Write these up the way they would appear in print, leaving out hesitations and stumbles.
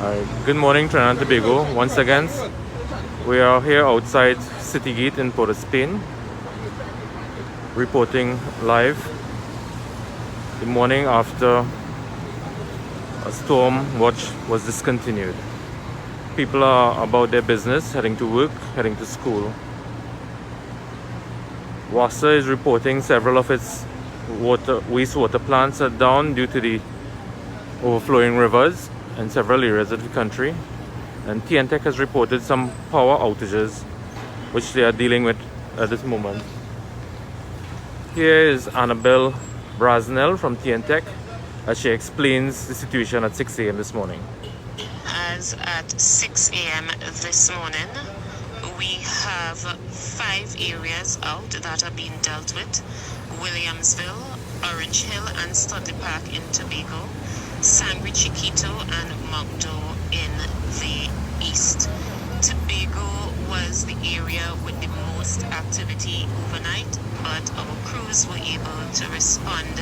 Good morning, Trinidad and Tobago. Once again, we are here outside City Gate in Port of Spain, reporting live the morning after a storm watch was discontinued. People are about their business, heading to work, heading to school. WASA is reporting several of its wastewater plants are down due to the overflowing rivers in several areas of the country, and TNTech has reported some power outages which they are dealing with at this moment. Here is Annabelle Brasnell from TNTech as she explains the situation at 6 a.m. this morning. As at 6 a.m. this morning, we have 5 areas out that are being dealt with: Williamsville, Orange Hill and Studley Park in Tobago, Sangre Chiquito and Mugdo in the east. Tobago was the area with the most activity overnight, but our crews were able to respond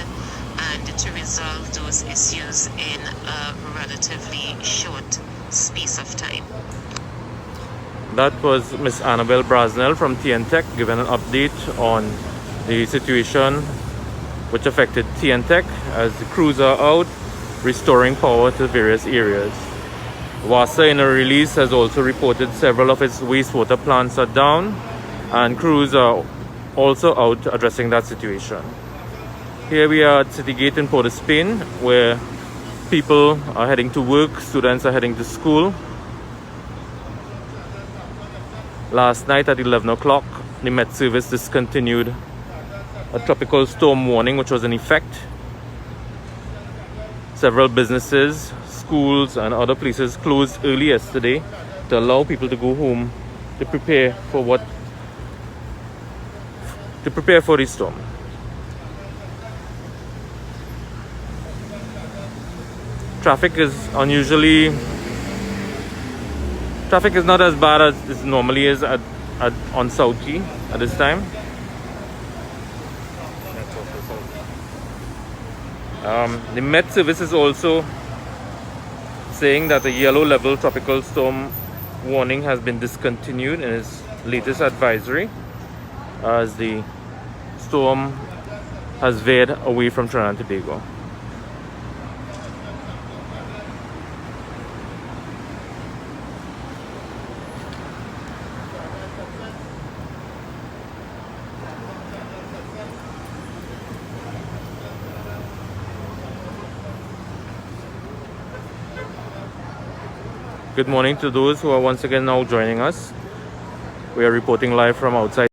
and to resolve those issues in a relatively short space of time. That was Miss Annabelle Brasnell from TNTech giving an update on the situation which affected TNTech as the crews are out restoring power to various areas. WASA in a release has also reported several of its wastewater plants are down, and crews are also out addressing that situation. Here we are at City Gate in Port of Spain, where people are heading to work, students are heading to school. Last night at 11 o'clock, the Met Service discontinued a tropical storm warning which was in effect. Several businesses, schools and other places closed early yesterday to allow people to go home to prepare for the storm. Traffic is not as bad as it normally is on South Key at this time. The Met Service is also saying that a yellow level tropical storm warning has been discontinued in its latest advisory as the storm has veered away from Trinidad and Tobago. Good morning to those who are once again now joining us. We are reporting live from outside